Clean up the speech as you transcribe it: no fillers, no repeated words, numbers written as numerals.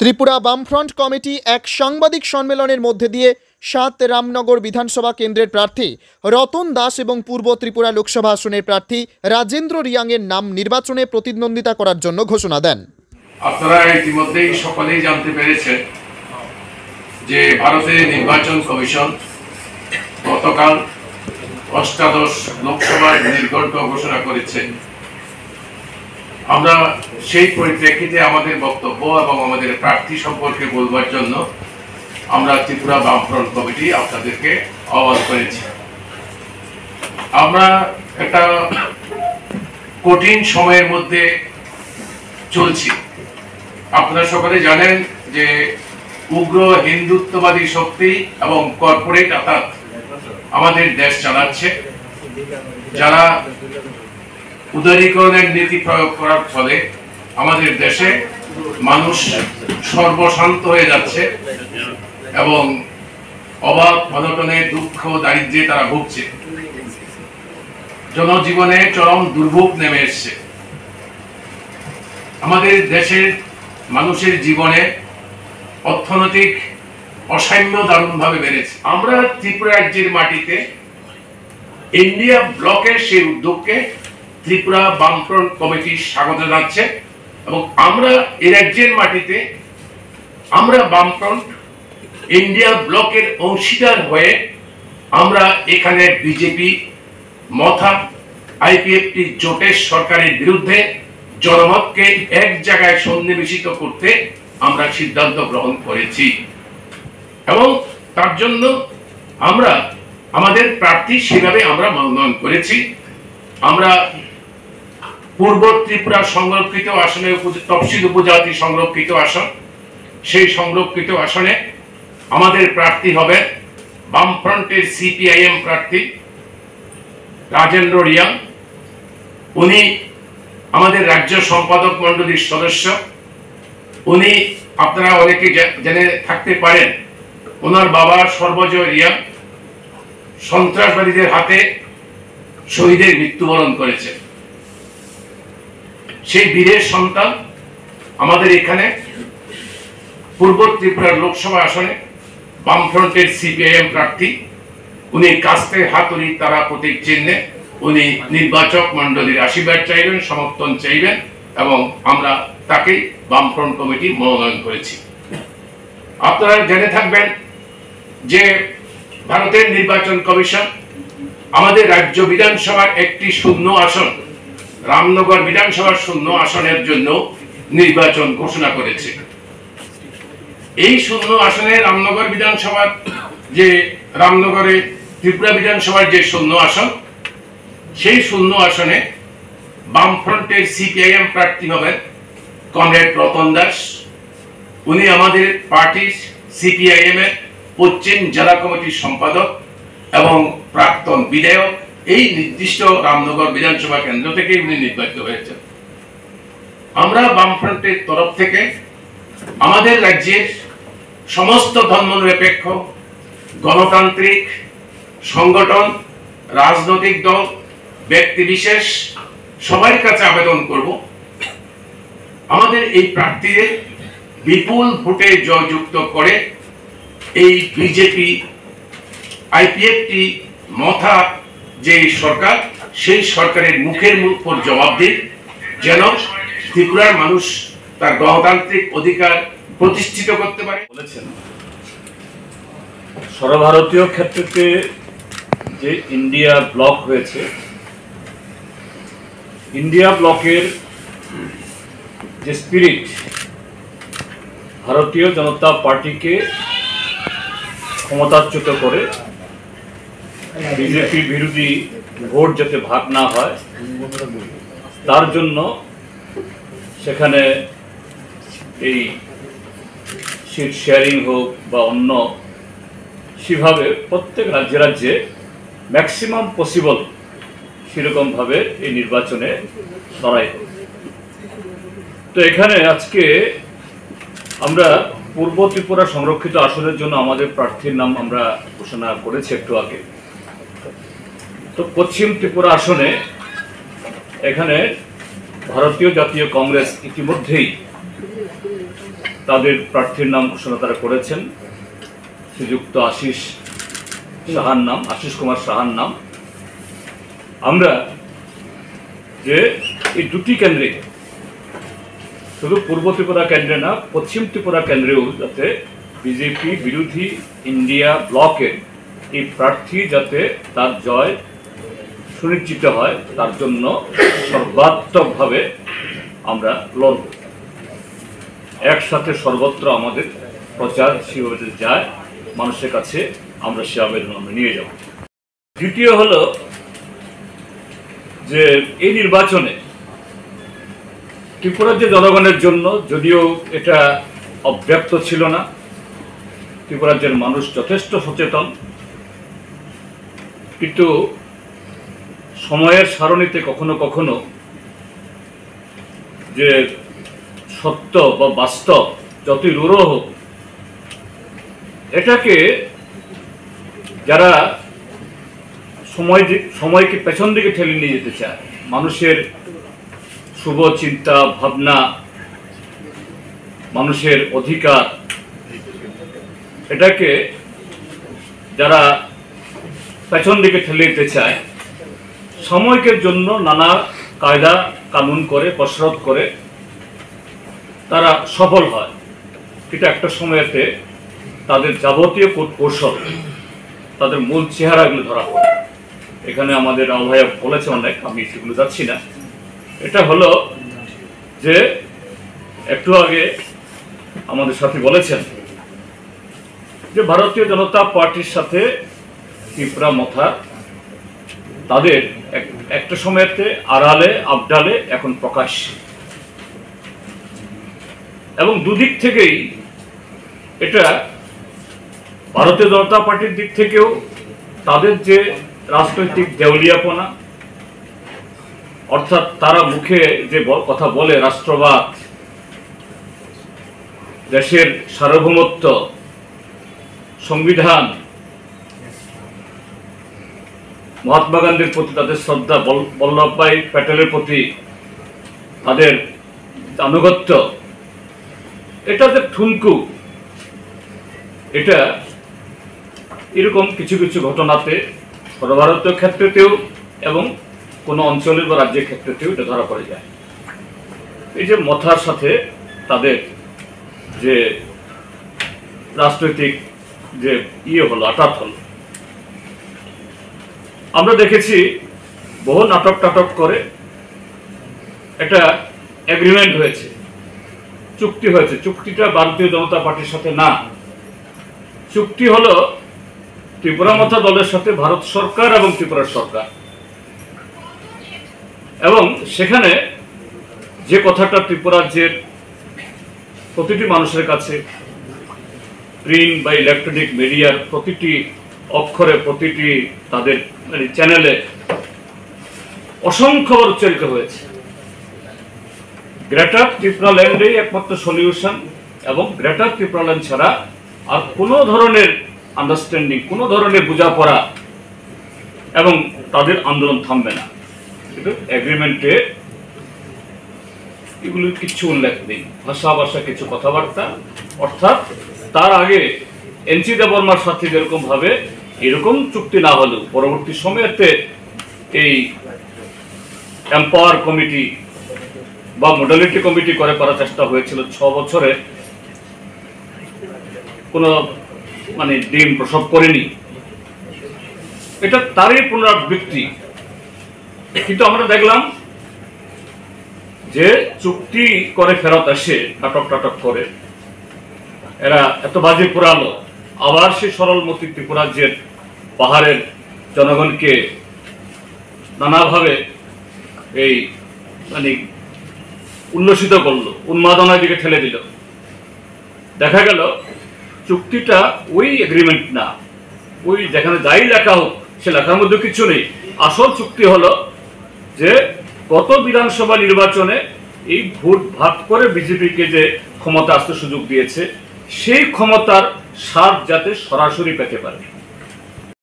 ত্রিপুরা বামফ্রন্ট কমিটি এক সাংবাদিক সম্মেলনের মধ্যে দিয়ে ৭ রামনগর বিধানসভা কেন্দ্রের প্রার্থী রতন দাস এবং পূর্ব ত্রিপুরা লোকসভা আসনের প্রার্থী রাজেন্দ্র রিয়াংয়ের নাম নির্বাচনে প্রতিদ্বন্দ্বিতা করার জন্য ঘোষণা দেন। আপনারা ইতিমধ্যেই সকলেই জানতে পেরেছেন যে ভারতের নির্বাচন কমিশন গতকাল অষ্টাদশ লোকসভার নির্ঘণ্ট ঘোষণা করেছে। আমরা সেই পরিপ্রেক্ষিতে আমাদের বক্তব্য এবং আমাদের প্রার্থী সম্পর্কে বলবার জন্য আমরা ত্রিপুরা বামফ্রন্ট কমিটি আপনাদেরকে আহ্বান করেছি। আমরা একটা কঠিন সময়ের মধ্যে চলছি। আপনারা সকলে জানেন যে উগ্র হিন্দুত্ববাদী শক্তি এবং কর্পোরেট অর্থাৎ আমাদের দেশ চালাচ্ছে, যারা উদারীকরণের নীতি প্রয়োগ করার ফলে আমাদের দেশে মানুষ সর্বশান্ত হয়ে যাচ্ছে এবং অভাব অনটনে দুঃখ দারিদ্র্যে তারা ভুগছে। জনজীবনে চরম দুর্ভোগ নেমে এসছে। আমাদের দেশের মানুষের জীবনে অর্থনৈতিক অসাম্য দারুণভাবে বেড়েছে। আমরা ত্রিপুরা রাজ্যের মাটিতে ইন্ডিয়া ব্লকের সেই উদ্যোগকে ত্রিপুরা বামফ্রন্ট কমিটি স্বাগত জানাচ্ছে এবং আমরা এই রাজ্যের মাটিতে আমরা বামফ্রন্ট ইন্ডিয়া ব্লকের অংশীদার হয়ে আমরা এখানে বিজেপি মথা আইপিএফটি জোটের সরকারের বিরুদ্ধে জনমতকে এক জায়গায় সন্নিবেশিত করতে আমরা সিদ্ধান্ত গ্রহণ করেছি এবং তার জন্য আমরা আমাদের প্রার্থী সেভাবে আমরা মনোনয়ন করেছি। আমরা পূর্ব ত্রিপুরা সংরক্ষিত আসনে তফসিল উপজাতি সংরক্ষিত আসন, সেই সংরক্ষিত আসনে আমাদের প্রার্থী হবে বামফ্রন্টের সিপিআইএম প্রার্থী রাজেন্দ্র রিয়াং। উনি আমাদের রাজ্য সম্পাদক মন্ডলীর সদস্য। উনি আপনারা অনেকে জেনে থাকতে পারেন, ওনার বাবা সর্বজয় রিয়াং সন্ত্রাসবাদীদের হাতে শহীদের মৃত্যুবরণ করেছে। সেই বীরের সন্তান আমাদের এখানে পূর্ব ত্রিপুরার লোকসভা আসনে বামফ্রন্টের সিপিআইএম প্রার্থী। উনি কাস্তে হাতুড়ি তারা প্রতীক চিহ্নে উনি নির্বাচক মন্ডলীর আশীর্বাদ চাইবেন, সমর্থন চাইবেন এবং আমরা তাকে বামফ্রন্ট কমিটি মনোনয়ন করেছি। আপনারা জেনে থাকবেন যে ভারতের নির্বাচন কমিশন আমাদের রাজ্য বিধানসভার একটি শূন্য আসন, রামনগর বিধানসভার শূন্য আসনের জন্য নির্বাচন ঘোষণা করেছে। এই শূন্য আসনে রামনগর বিধানসভার যে রামনগরে ত্রিপুরা বিধানসভার যে শূন্য আসন, সেই শূন্য আসনে বামফ্রন্টের সিপিআইএম প্রার্থী হবেন কমরেড রতন দাস। উনি আমাদের পার্টি সিপিআইএম এর পশ্চিম জেলা কমিটির সম্পাদক এবং প্রাক্তন বিধায়ক। এই নির্দিষ্ট রামনগর বিধানসভা কেন্দ্র থেকে উনি নির্বাচিত হয়েছেন। আমরা বামফ্রন্টের তরফ থেকে আমাদের রাজ্যের সমস্ত ধর্মনিরপেক্ষ গণতান্ত্রিক সংগঠন, রাজনৈতিক দল, ব্যক্তি বিশেষ সবার কাছে আবেদন করব, আমাদের এই প্রার্থীদের বিপুল ভোটে জয়যুক্ত করে এই বিজেপি আইপিএফটি মথা যে সরকার, সেই সরকারের মুখের উপর জবাব দিন, যেন ত্রিপুরার মানুষ তার গণতান্ত্রিক অধিকার প্রতিষ্ঠিত করতে পারে। বলেছেন সর্বভারতীয় ক্ষেত্রে যে ইন্ডিয়া ব্লক হয়েছে, ইন্ডিয়া ব্লকের যে স্পিরিট ভারতীয় জনতা পার্টিকে ক্ষমতাচ্যুত করে বিজেপি বিরোধী ভোট যাতে ভাগ না হয় তার জন্য সেখানে এই সিট শেয়ারিং হোক বা অন্য সেভাবে প্রত্যেক রাজ্যে রাজ্যে ম্যাক্সিমাম পসিবল সেরকমভাবে এই নির্বাচনে লড়াই হোক। তো এখানে আজকে আমরা পূর্ব ত্রিপুরা সংরক্ষিত আসনের জন্য আমাদের প্রার্থীর নাম আমরা ঘোষণা করেছি একটু আগে। তো পশ্চিম ত্রিপুরা আসনে এখানে ভারতীয় জাতীয় কংগ্রেস ইতিমধ্যেই তাদের প্রার্থীর নাম ঘোষণা তারা করেছেন, শ্রীযুক্ত আশিস কুমার সাহার নাম। আমরা যে এই দুটি কেন্দ্রে, শুধু পূর্ব ত্রিপুরা কেন্দ্রে না, পশ্চিম ত্রিপুরা কেন্দ্রেও যাতে বিজেপি বিরোধী ইন্ডিয়া ব্লকের এই প্রার্থী যাতে তার জয় সুনিশ্চিত হয়, তার জন্য সর্বাত্মকভাবে আমরা লড়ব। একসাথে সর্বত্র আমাদের প্রচার সেভাবে যায়, মানুষের কাছে আমরা সে আবেদন আমরা নিয়ে যাব। দ্বিতীয় হলো যে এই নির্বাচনে ত্রিপুরার যে জনগণের জন্য, যদিও এটা অব্যক্ত ছিল না, ত্রিপুরা রাজ্যের মানুষ যথেষ্ট সচেতন, কিন্তু সময়ের সারণীতে কখনো কখনো যে সত্য বা বাস্তব যতই রূঢ় হোক, এটাকে যারা সময়কে পেছন দিকে ঠেলে নিয়ে যেতে চায়, মানুষের শুভ চিন্তা ভাবনা, মানুষের অধিকার, এটাকে যারা পেছন দিকে ঠেলে দিতে চায়, সময়কের জন্য নানা কায়দা কানুন করে, কসরত করে তারা সফল হয়। কিন্তু একটা সময়তে তাদের যাবতীয় কৌশল, তাদের মূল চেহারাগুলো ধরা পড়ে। এখানে আমাদের ভাইয়া বলেছে অনেক, আমি সেগুলো যাচ্ছি না। এটা হলো যে একটু আগে আমাদের সাথে বলেছেন যে ভারতীয় জনতা পার্টির সাথে ত্রিপুরা মথা তাদের একটা সময়তে আড়ালে আবডালে এখন প্রকাশ্যে, এবং দুদিক থেকেই এটা ভারতীয় জনতা পার্টির দিক থেকেও তাদের যে রাজনৈতিক দেউলিয়াপনা, অর্থাৎ তারা মুখে যে কথা বলে রাষ্ট্রবাদ, দেশের সার্বভৌমত্ব, সংবিধান, মহাত্মা গান্ধীর প্রতি তাদের শ্রদ্ধা, বল্লভভাই প্যাটেলের প্রতি তাদের আনুগত্য, এটা যে ঠুনকু, এটা এরকম কিছু কিছু ঘটনাতে সর্বভারতীয় ক্ষেত্রেতেও এবং কোনো অঞ্চলের বা রাজ্যের ক্ষেত্রেতেও এটা ধরা পড়ে যায়। এই যে মথার সাথে তাদের যে রাজনৈতিক যে হলো, আঘাত হলো, আমরা দেখেছি বহু নাটক টাটক করে একটা এগ্রিমেন্ট হয়েছে, চুক্তি হয়েছে। চুক্তিটা ভারতীয় জনতা পার্টির সাথে না, চুক্তি হলো ত্রিপুরা মথা দলের সাথে ভারত সরকার এবং ত্রিপুরা সরকার। এবং সেখানে যে কথাটা ত্রিপুরা রাজ্যের প্রতিটি মানুষের কাছে, প্রিন্ট বা ইলেকট্রনিক মিডিয়ার প্রতিটি অক্ষরে, প্রতিটি তাদের চ্যানেলে অসংখ্যবার উচ্চারিত হয়েছে, গ্রেটার ত্রিপুরা ল্যান্ডেই একমাত্র সলিউশন, এবং গ্রেটার ত্রিপুরা ল্যান্ড ছাড়া আর কোনো ধরনের আন্ডারস্ট্যান্ডিং, কোনো ধরনের বোঝাপড়া এবং তাদের আন্দোলন থামবে না। কিন্তু এগ্রিমেন্টে এগুলো কিছু উল্লেখ নেই, ভাষা কিছু কথাবার্তা। অর্থাৎ তার আগে এনসি দেববর্মার সাথে যেরকম ভাবে এরকম চুক্তি না হলেও পরবর্তী সময়তে এই এম্পাওয়ার কমিটি বা মডালিটি কমিটি করার চেষ্টা হয়েছিল 6 বছরে, কোনো ডিম প্রসব করেনি। এটা তারই পুনরাবৃত্তি। কিন্তু আমরা দেখলাম যে চুক্তি করে ফেরত আসে নাটক টাটক করে, এরা এত বাজি পুরালো, আবার সে সরলমতি ত্রিপুরা রাজ্যের পাহাড়ের জনগণকে নানাভাবে এই উল্লসিত করলো, উন্মাদনার দিকে ঠেলে দিল। দেখা গেল চুক্তিটা ওই এগ্রিমেন্ট না, ওই যেখানে যাই লেখা হোক সে লেখার মধ্যে কিছু নেই। আসল চুক্তি হলো যে গত বিধানসভা নির্বাচনে এই ভোট ভাগ করে বিজেপিকে যে ক্ষমতা আসতে সুযোগ দিয়েছে, সেই ক্ষমতার স্বাদ যাতে সরাসরি পেতে পারে।